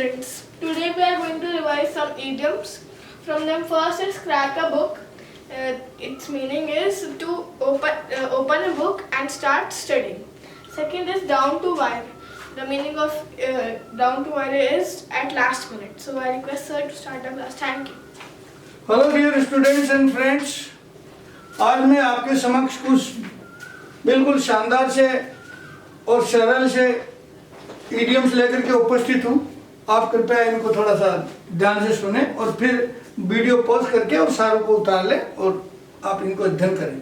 students. Today we are going to revise some idioms. From them, first is crack a book. Its meaning is to open a book and start studying. Second is down to wire. The meaning of down to wire is at last minute. So I request sir to start the class. Thank you. Hello dear students and friends, आज मैं आपके समक्ष कुछ बिल्कुल शानदार से और सरल से इडियम्स लेकर के उपस्थित हूँ। आप कृपया इनको थोड़ा सा ध्यान से सुने और फिर वीडियो पॉज करके और सारों को उतार लें और आप इनको अध्ययन करें।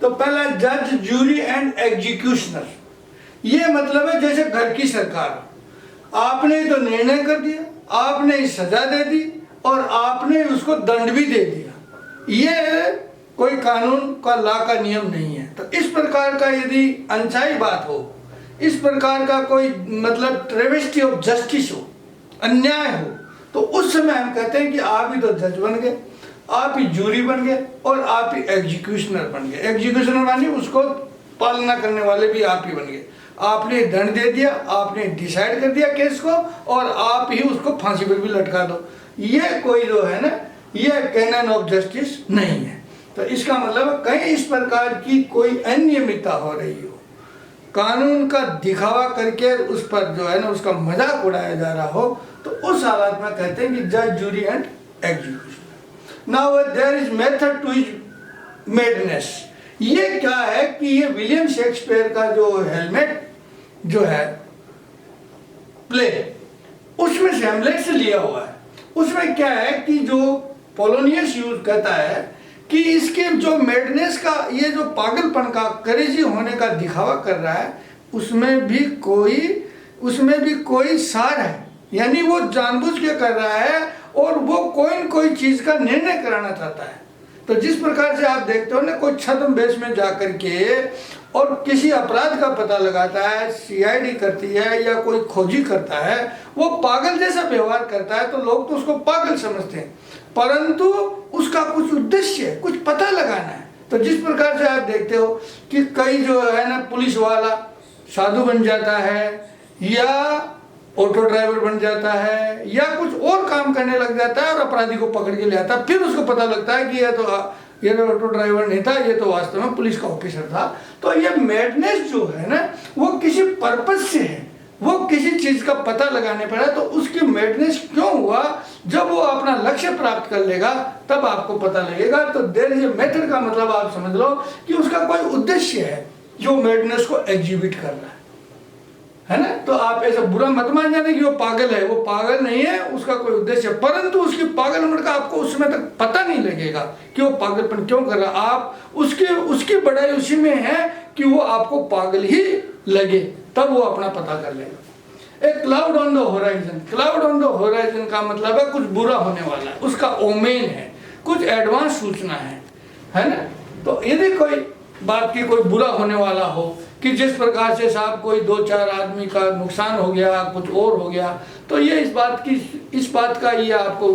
तो पहला, जज, जूरी एंड एग्जीक्यूशनर। ये मतलब है जैसे घर की सरकार, आपने तो निर्णय कर दिया, आपने सजा दे दी और आपने उसको दंड भी दे दिया। ये कोई कानून का लॉ का नियम नहीं है। तो इस प्रकार का यदि अनचाही बात हो, इस प्रकार का कोई मतलब ट्रेवेस्टी ऑफ जस्टिस हो, अन्याय हो, तो उस समय हम कहते हैं कि आप ही तो जज बन गए, आप ही जूरी बन गए और आप ही एग्जीक्यूशनर बन गए। एग्जीक्यूशनर मानी उसको पालना करने वाले भी आप ही बन गए। आपने दंड दे दिया, आपने डिसाइड कर दिया केस को और आप ही उसको फांसी पर भी लटका दो। ये कोई जो है ना, ये कैनन ऑफ जस्टिस नहीं है। तो इसका मतलब कहीं इस प्रकार की कोई अनियमितता हो रही हो, कानून का दिखावा करके उस पर जो है ना उसका मजाक उड़ाया जा रहा हो, तो उस हालत में कहते हैं कि जज, jury and execution. Now there is method to his madness. ये क्या है कि ये विलियम शेक्सपियर का जो हेलमेट जो है प्ले, उसमें से हेमलेट से लिया हुआ है। उसमें क्या है कि जो पोलोनियस यूज करता है कि इसके जो मैडनेस का, ये जो पागलपन का, क्रेजी होने का दिखावा कर रहा है, उसमें भी कोई सार है। यानी वो जानबूझ के कर रहा है और वो कोई न कोई चीज का निर्णय कराना चाहता है। तो जिस प्रकार से आप देखते हो ना, कोई छद्म में जाकर के और किसी अपराध का पता लगाता है, सीआईडी करती है या कोई खोजी करता है, वो पागल जैसा व्यवहार करता है, तो लोग तो उसको पागल समझते हैं, परंतु उसका कुछ उद्देश्य है, कुछ पता लगाना है। तो जिस प्रकार से आप देखते हो कि कई जो है ना पुलिस वाला साधु बन जाता है या ऑटो ड्राइवर बन जाता है या कुछ और काम करने लग जाता है और अपराधी को पकड़ के ले आता है, फिर उसको पता लगता है कि ये तो ऑटो ड्राइवर नहीं था, ये तो वास्तव में पुलिस का ऑफिसर था। तो ये मैडनेस जो है ना, वो किसी पर्पज से है, वो किसी चीज का पता लगाने पर है। तो उसकी मैडनेस क्यों हुआ, जब वो अपना लक्ष्य प्राप्त कर लेगा तब आपको पता लगेगा। तो देयर इज ए मेथड का मतलब आप समझ लो कि उसका कोई उद्देश्य है जो मैडनेस को एग्जीक्यूट कर रहा है ना। तो आप ऐसा बुरा मत मान जाने कि वो पागल है, वो पागल नहीं है, उसका कोई उद्देश्य है, परंतु उसकी पागलपन का आपको उस समय तक पता नहीं लगेगा कि वो पागलपन क्यों कर रहा है। आप उसकी बड़ाई उसी में है कि वो आपको पागल ही लगे, तब वो अपना पता कर लेगा। एक cloud on the horizon. Cloud on the horizon का मतलब है कुछ बुरा होने वाला है, उसका ओमेन है, कुछ एडवांस सूचना है ना। तो यदि कोई बात की कोई बुरा होने वाला हो कि जिस प्रकार से साहब कोई 2-4 आदमी का नुकसान हो गया, कुछ और हो गया, तो ये इस बात का ये आपको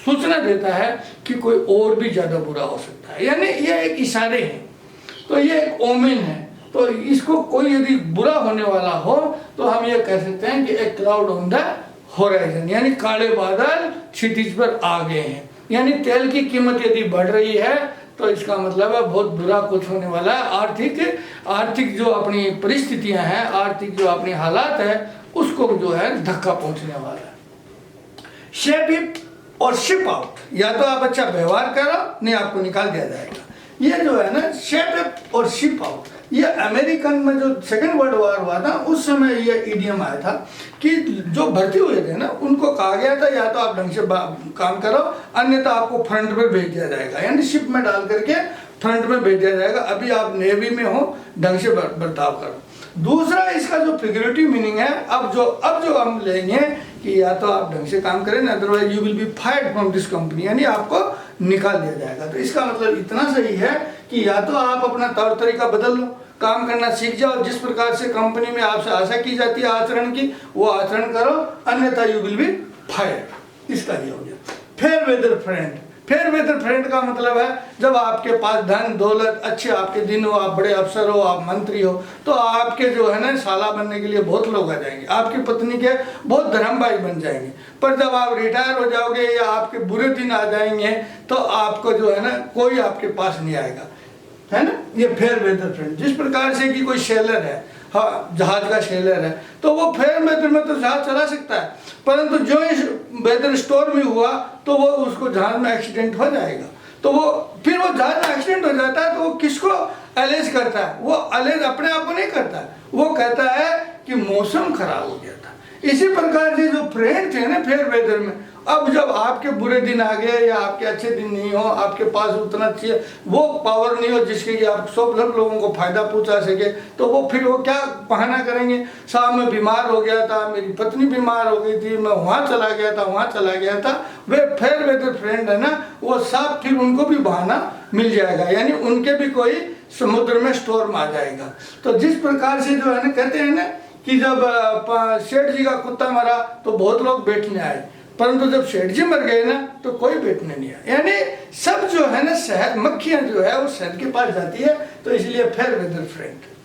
सूचना देता है कि कोई और भी ज्यादा बुरा हो सकता है। यानी ये एक इशारे हैं, तो ये एक ओमेन है। तो इसको कोई यदि बुरा होने वाला हो तो हम ये कह सकते हैं कि एक क्लाउड ऑन द होराइजन, यानी काले बादल क्षितिज पर आ गए हैं। यानी तेल की कीमत यदि बढ़ रही है तो इसका मतलब है बहुत बुरा कुछ होने वाला है। आर्थिक जो अपनी परिस्थितियां हैं, आर्थिक जो अपनी हालात है, उसको जो है धक्का पहुंचने वाला है। शेप इट और शिप आउट, या तो आप अच्छा व्यवहार करो, नहीं आपको निकाल दिया जाएगा। ये जो है ना शेप इट और शिप आउट, ये अमेरिकन में जो सेकेंड वर्ल्ड वॉर हुआ था उस समय ये इडियम आया था कि जो भर्ती हुए थे ना, उनको कहा गया था या तो आप ढंग से काम करो, अन्यथा आपको फ्रंट में भेज दिया जाएगा, यानी शिप में डाल करके फ्रंट में भेज दिया जाएगा। अभी आप नेवी में हो, ढंग से बर्ताव करो। दूसरा, इसका जो फिगरेटिव मीनिंग है, अब जो हम लेंगे कि या तो आप ढंग से काम करें, otherwise you will be fired from this company, यानी आपको निकाल दिया जाएगा। तो इसका मतलब इतना सही है कि या तो आप अपना तौर तरीका बदल लो, काम करना सीख जाओ, जिस प्रकार से कंपनी में आपसे आशा की जाती है आचरण की, वो आचरण करो, अन्यथा यू विल बी फायर्ड। इसका ये हो गया। Fair weather friend, fair weather friend का मतलब है जब आपके पास धन दौलत अच्छे आपके दिन हो, आप बड़े अफसर हो, आप मंत्री हो, तो आपके जो है ना साला बनने के लिए बहुत लोग आ जाएंगे, आपकी पत्नी के बहुत धर्म भाई बन जाएंगे। पर जब आप रिटायर हो जाओगे या आपके बुरे दिन आ जाएंगे तो आपको जो है ना कोई आपके पास नहीं आएगा, है ना। ये फेयर वेदर फ्रेंड। जिस प्रकार से कि कोई सेलर है, हाँ जहाज का सेलर है, तो वो फेयर वेदर में तो जहाज चला सकता है, परंतु जो इस वेदर स्टॉर्म में हुआ तो वो उसको जहाज में एक्सीडेंट हो जाएगा। तो वो फिर वो जहाज में एक्सीडेंट हो जाता है तो वो किसको एलेज करता है? वो एलेज अपने आप को नहीं करता है, वो कहता है कि मौसम खराब हो गया था। इसी प्रकार से जो फ्रेंड थे ना फेयर वेदर में, अब जब आपके बुरे दिन आ गए या आपके अच्छे दिन नहीं हो, आपके पास उतना चाहिए वो पावर नहीं हो जिसके कि आप सब लोगों को फायदा पहुंचा सके, तो वो फिर वो क्या बहाना करेंगे? साहब मैं बीमार हो गया था, मेरी पत्नी बीमार हो गई थी, मैं वहाँ चला गया था, वहाँ चला गया था। वे फेयर वेदर फ्रेंड है ना, वो सब फिर उनको भी बहाना मिल जाएगा, यानी उनके भी कोई समुद्र में स्टॉर्म आ जाएगा। तो जिस प्रकार से जो है ना कहते हैं ना कि जब सेठ जी का कुत्ता मरा तो बहुत लोग बैठने आए, परंतु जब सेठ जी मर गए ना तो कोई बैठने नहीं आया। यानी सब जो है ना शहद, मक्खियां जो है वो शहद के पास जाती है। तो इसलिए fair weather friend.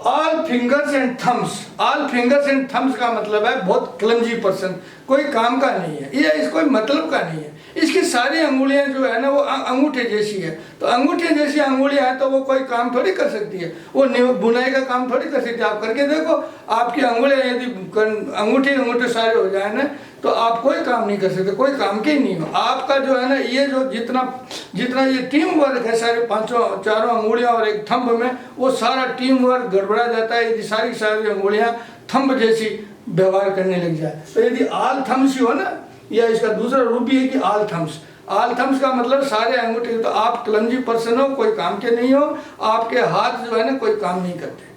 All fingers and thumbs. All fingers and thumbs का मतलब है बहुत क्लमजी पर्सन, कोई काम का नहीं है, ये इसको कोई मतलब का नहीं है। इसकी सारी अंगुलियां जो है ना वो अंगूठे जैसी है, तो अंगूठे जैसी अंगुलियां हैं तो वो कोई काम थोड़ी कर सकती है, वो बुनाई का काम थोड़ी कर सकती है। आप करके देखो, आपकी अंगुलियां यदि अंगूठे सारे हो जाए ना तो आप कोई काम नहीं कर सकते, कोई काम के ही नहीं हो। आपका जो है ना ये जो जितना ये टीम वर्क है, सारे चारों अंगुलियां और एक थंब में, वो सारा टीम वर्क गड़बड़ा जाता है यदि सारी अंगुलियां थंब जैसी व्यवहार करने लग जाए। तो यदि आल थम्स ही हो ना, या इसका दूसरा रूप भी है कि आल थम्स। आल थम्स का मतलब सारे अंगूठे। तो आप क्लमजी पर्सन हो, कोई काम के नहीं हो, आपके हाथ जो है ना कोई काम नहीं करते,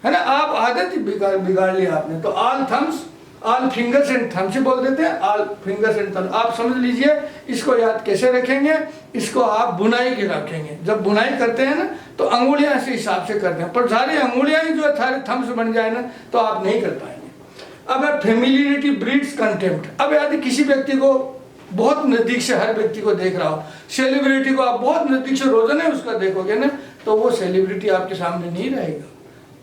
है ना, आप आदत ही बिगाड़ लिया आपने। तो all thumbs, all fingers and thumbs ही बोल देते हैं, ऑल फिंगर्स एंड थम्स। आप समझ लीजिए इसको याद कैसे रखेंगे, इसको आप बुनाई के रखेंगे। जब बुनाई करते हैं ना तो अंगुलियां इस हिसाब से करते हैं, पर सारी अंगुलियां ही जो है सारे थम्स बन जाए ना तो आप नहीं कर पाएंगे। अब है फेमिलियरिटी ब्रीड्स कंटेम्प्ट। अब यदि किसी व्यक्ति को बहुत नजदीक से, हर व्यक्ति को देख रहा हो, सेलिब्रिटी को आप बहुत नजदीक से रोजाना उसका देखोगे ना तो वो सेलिब्रिटी आपके सामने नहीं रहेगा।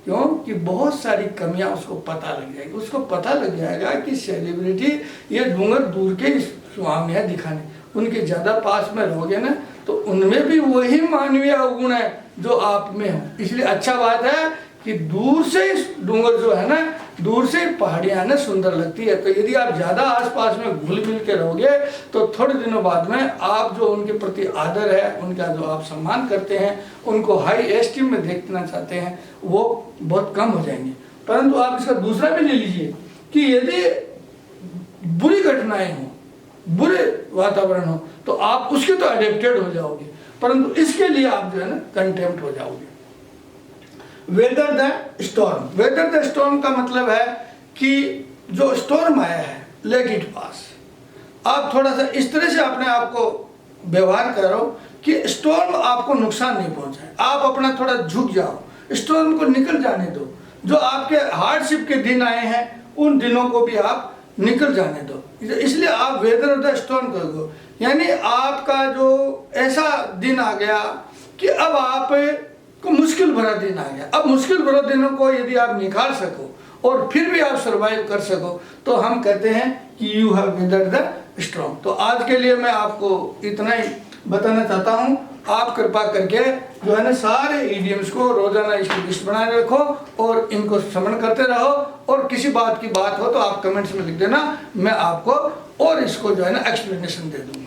क्यों? कि बहुत सारी कमियां उसको पता लग जाएगी। उसको पता लग जाएगा कि सेलिब्रिटी ये डूंगर दूर के सुहावने हैं दिखाने, उनके ज्यादा पास में रहोगे ना तो उनमें भी वही मानवीय गुण है जो आप में हो। इसलिए अच्छा बात है कि दूर से डूंगर जो है ना, दूर से पहाड़ियां ना सुंदर लगती है। तो यदि आप ज्यादा आसपास में घुल मिल के रहोगे तो थोड़े दिनों बाद में आप जो उनके प्रति आदर है, उनका जो आप सम्मान करते हैं, उनको हाई एस्टीम में देखना चाहते हैं, वो बहुत कम हो जाएंगे। परंतु आप इसका दूसरा भी ले लीजिए कि यदि बुरी घटनाएं हो, बुरे वातावरण हो, तो आप उसके तो अडेप्टेड हो जाओगे, परंतु इसके लिए आप जो है ना कंटेम्प्ट हो जाओगे। Whether the storm. Whether the storm का मतलब है कि जो स्टॉर्म आया है लेट इट पास। आप थोड़ा सा इस तरह से अपने आप को व्यवहार करो कि स्टॉर्म आपको नुकसान नहीं पहुंचाए। आप अपना थोड़ा झुक जाओ, स्टॉर्म को निकल जाने दो। जो आपके हार्डशिप के दिन आए हैं उन दिनों को भी आप निकल जाने दो। इसलिए आप वेदर द स्टॉर्म कर दो, यानी आपका जो ऐसा दिन आ गया कि अब आप को मुश्किल भरा दिन आ गया। अब मुश्किल भरा दिनों को यदि आप निकाल सको और फिर भी आप सरवाइव कर सको तो हम कहते हैं कि you have weathered the storm. तो आज के लिए मैं आपको इतना ही बताना चाहता हूँ। आप कृपा करके जो है ना सारे इडियम्स को रोजाना इसकी लिस्ट बनाए रखो और इनको श्रवण करते रहो, और किसी बात की बात हो तो आप कमेंट्स में लिख देना, मैं आपको और इसको जो है ना एक्सप्लेनेशन दे दूँगा।